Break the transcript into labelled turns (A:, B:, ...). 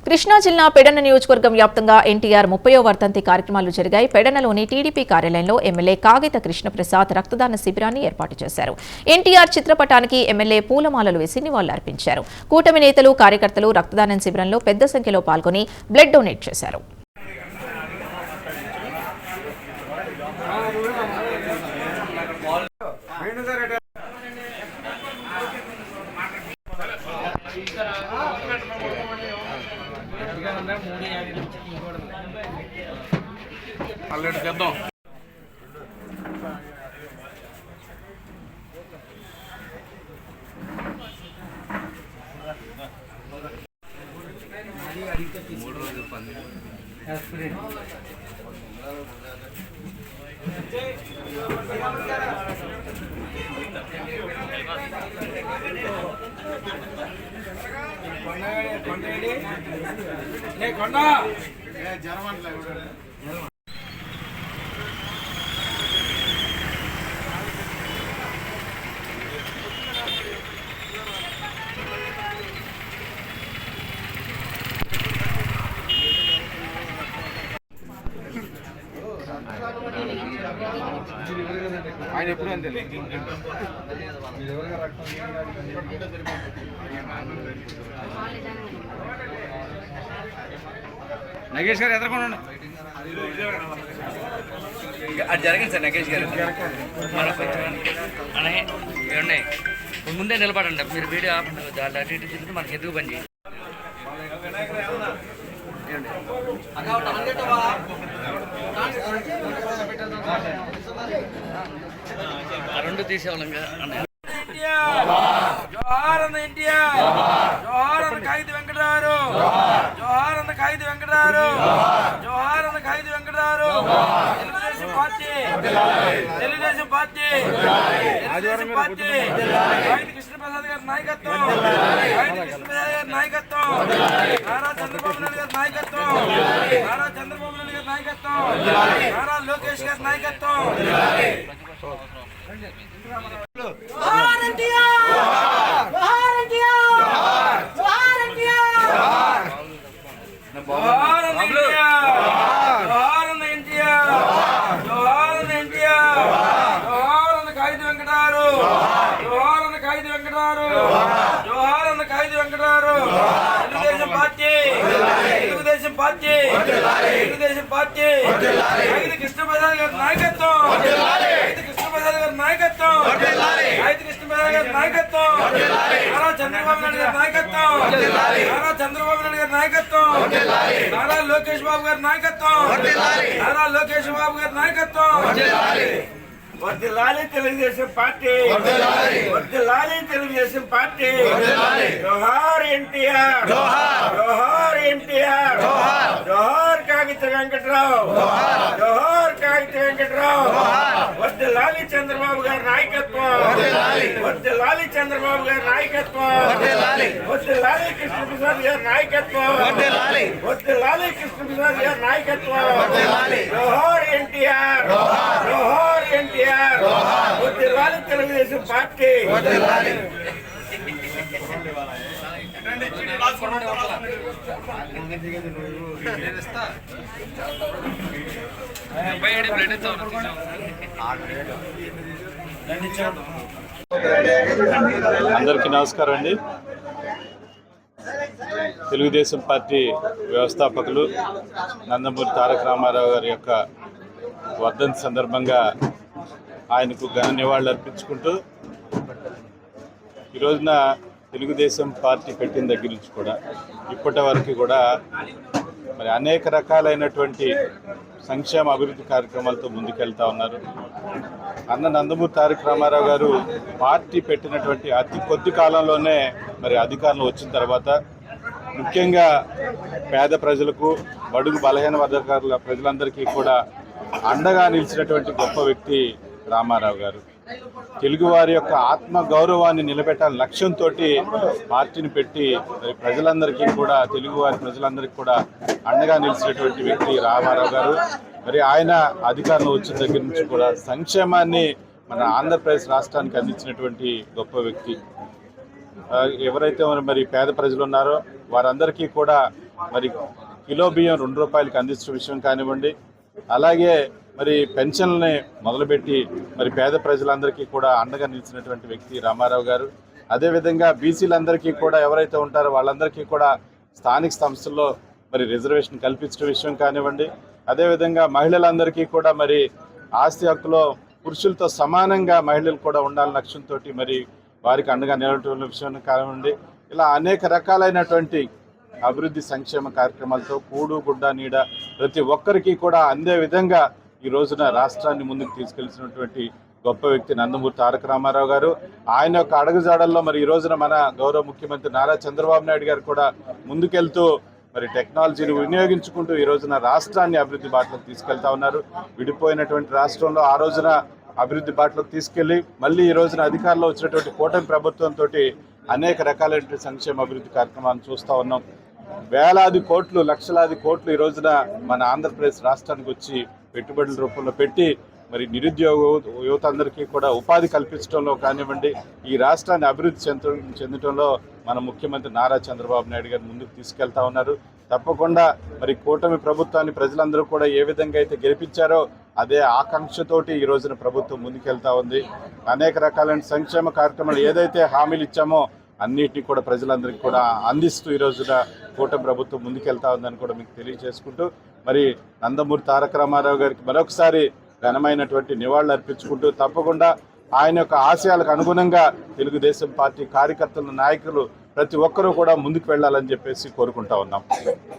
A: కృష్ణా జిల్లా పెడన నియోజకవర్గం వ్యాప్తంగా ఎన్టీఆర్ 30వ వర్ధంతి కార్యక్రమాలు జరిగాయి. పెడనలోని టీడీపీ కార్యాలయంలో ఎమ్మెల్యే కాగిత కృష్ణప్రసాద్ రక్తదాన శిబిరాన్ని ఏర్పాటు చేశారు. ఎన్టీఆర్ చిత్రపటానికి ఎమ్మెల్యే పూలమాలలు వేసి నివాళులర్పించారు. కూటమి నేతలు, కార్యకర్తలు రక్తదానం శిబిరంలో పెద్ద సంఖ్యలో పాల్గొని బ్లడ్ డొనేట్ చేశారు.
B: ఆయన ఎప్పుడు అంతే నగేష్ గారు ఎదుర్కొండి
C: అది జరగండి సార్. నగేష్ గారు ఉన్నాయి ముందే నిలబడండి. మీరు వీడియో ఆపండి. దాంట్లో అటు ఇటు తిరిగితే మనకి ఎందుకు పని చేయండి. రెండు తీసేవాళ్ళంగా
B: జోహార్ అన్న ఎన్టీఆర్, జోహార్ అన్న ఖైదీ వెంకటరావు, జోహార్ అన్న ఖైదీ వెంకటరావు, జోహార్ అన్న ఖైదీ Venkatarao. Telugu Desam party, Telugu Desam party, Telugu Desam party. ఖైదీ కృష్ణప్రసాద్ గారి నాయకత్వం, ఖైదీ కృష్ణప్రసాద్ గారి నాయకత్వం, నారా చంద్రబాబు నాయుడు గారి నాయకత్వం, నారా చంద్రబాబు నాయుడు గారి నాయకత్వం, నారా లోకేష్ గారి నాయకత్వం. Telugu Desam party, Telugu Desam party, Telugu Desam party. ఖైదీ కృష్ణప్రసాద్ గారి నాయకత్వం, ఖైదీ కృష్ణప్రసాద్ గారి నాయకత్వం, ఖైదీ కృష్ణప్రసాద్ గారి నాయకత్వం, నారా చంద్రబాబు నాయుడు గారి నాయకత్వం, నారా చంద్రబాబు నాయుడు గారి నాయకత్వం, నారా లోకేష్ బాబు గారి నాయకత్వం, నారా లోకేష్ బాబు గారి నాయకత్వం. వర్ధిల్లాలి తెలుగుదేశం పార్టీ, వర్ధిల్లాలి తెలుగుదేశం పార్టీ. జోహార్ ఎన్టీఆర్, జోహార్ ఎన్టీఆర్, జోహార్ కాగిత వెంకటరావు, జోహార్ కాగిత వెంకటరావు. వర్ధిల్లాలి చంద్రబాబు గారి నాయకత్వం, వర్ధిల్లాలి చంద్రబాబు గారి నాయకత్వం, వర్ధిల్లాలి కృష్ణప్రసాద్ గారి నాయకత్వం, వర్ధిల్లాలి కృష్ణప్రసాద్ గారి నాయకత్వం. జోహార్ ఎన్టీఆర్, జోహార్ ఎన్టీఆర్, వర్ధిల్లాలి తెలుగుదేశం పార్టీ.
D: అందరికీ నమస్కారం అండి. తెలుగుదేశం పార్టీ వ్యవస్థాపకులు నందమూరి తారక రామారావు గారి యొక్క వర్ధంతి సందర్భంగా ఆయనకు ఘన నివాళులు అర్పించుకుంటూ ఈ రోజున తెలుగుదేశం పార్టీ పెట్టిన దగ్గర నుంచి కూడా ఇప్పటి వరకు కూడా మరి అనేక రకాలైనటువంటి సంక్షేమ అభివృద్ధి కార్యక్రమాలతో ముందుకెళ్తా ఉన్నారు. అన్న నందమూరి తారక రామారావు గారు పార్టీ పెట్టినటువంటి అతి కొద్ది కాలంలోనే మరి అధికారంలో వచ్చిన తర్వాత ముఖ్యంగా పేద ప్రజలకు, బడుగు బలహీన వర్గాల ప్రజలందరికీ కూడా అండగా నిలిచినటువంటి గొప్ప వ్యక్తి రామారావు గారు. తెలుగువారి యొక్క ఆత్మ గౌరవాన్ని నిలబెట్టాలని లక్ష్యంతో పార్టీని పెట్టి ప్రజలందరికీ కూడా, తెలుగువారి ప్రజలందరికీ కూడా అండగా నిలిచినటువంటి వ్యక్తి రామారావు గారు. మరి ఆయన అధికారంలో వచ్చిన దగ్గర నుంచి కూడా సంక్షేమాన్ని మన ఆంధ్రప్రదేశ్ రాష్ట్రానికి అందించినటువంటి గొప్ప వ్యక్తి. ఎవరైతే మరి పేద ప్రజలు ఉన్నారో వారందరికీ కూడా మరి కిలో బియ్యం 2 రూపాయలకి అందించిన విషయం కానివ్వండి, అలాగే మరి పెన్షన్లని మొదలుపెట్టి మరి పేద ప్రజలందరికీ కూడా అండగా నిలిచినటువంటి వ్యక్తి రామారావు గారు. అదేవిధంగా బీసీలందరికీ కూడా ఎవరైతే ఉంటారో వాళ్ళందరికీ కూడా స్థానిక సంస్థల్లో మరి రిజర్వేషన్ కల్పించిన విషయం కానివ్వండి, అదేవిధంగా మహిళలందరికీ కూడా మరి ఆస్తి హక్కులో పురుషులతో సమానంగా మహిళలు కూడా ఉండాలని లక్ష్యంతో మరి వారికి అండగా నిలబడిన విషయం కానివ్వండి, ఇలా అనేక రకాలైనటువంటి అభివృద్ధి సంక్షేమ కార్యక్రమాలతో కూడు గుడ్డ నీడ ప్రతి ఒక్కరికి కూడా అందే విధంగా ఈ రోజున రాష్ట్రాన్ని ముందుకు తీసుకెళ్తున్నటువంటి గొప్ప వ్యక్తి నందమూరి తారక రామారావు గారు. ఆయన యొక్క అడుగుజాడల్లో మరి ఈ రోజున మన గౌరవ ముఖ్యమంత్రి నారా చంద్రబాబు నాయుడు గారు కూడా ముందుకెళ్తూ మరి టెక్నాలజీని వినియోగించుకుంటూ ఈ రోజున రాష్ట్రాన్ని అభివృద్ధి బాటలోకి తీసుకెళ్తా ఉన్నారు. విడిపోయినటువంటి రాష్ట్రంలో ఆ రోజున అభివృద్ధి బాటలోకి తీసుకెళ్లి మళ్ళీ ఈ రోజున అధికారంలో వచ్చినటువంటి కూటమి ప్రభుత్వంతో అనేక రకాలైనటువంటి సంక్షేమ అభివృద్ధి కార్యక్రమాలను చూస్తూ ఉన్నాం. వేలాది కోట్లు, లక్షలాది కోట్లు ఈ రోజున మన ఆంధ్రప్రదేశ్ రాష్ట్రానికి వచ్చి పెట్టుబడుల రూపంలో పెట్టి మరి నిరుద్యోగ యువత అందరికీ కూడా ఉపాధి కల్పించడంలో కానివ్వండి, ఈ రాష్ట్రాన్ని అభివృద్ధి చెందడంలో మన ముఖ్యమంత్రి నారా చంద్రబాబు నాయుడు గారు ముందుకు తీసుకెళ్తా ఉన్నారు. తప్పకుండా మరి కూటమి ప్రభుత్వాన్ని ప్రజలందరూ కూడా ఏ విధంగా అయితే గెలిపించారో అదే ఆకాంక్షతోటి ఈ రోజున ప్రభుత్వం ముందుకెళ్తా ఉంది. అనేక రకాలైన సంక్షేమ కార్యక్రమాలు ఏదైతే హామీలు ఇచ్చామో అన్నిటినీ కూడా ప్రజలందరికీ కూడా అందిస్తూ ఈ రోజున కూటమి ప్రభుత్వం ముందుకెళ్తా ఉందని కూడా మీకు తెలియజేసుకుంటూ మరి నందమూరి తారక రామారావు గారికి మరొకసారి ఘనమైనటువంటి నివాళులు అర్పించుకుంటూ తప్పకుండా ఆయన యొక్క ఆశయాలకు అనుగుణంగా తెలుగుదేశం పార్టీ కార్యకర్తలు, నాయకులు ప్రతి ఒక్కరూ కూడా ముందుకు వెళ్ళాలని చెప్పేసి కోరుకుంటా ఉన్నాం.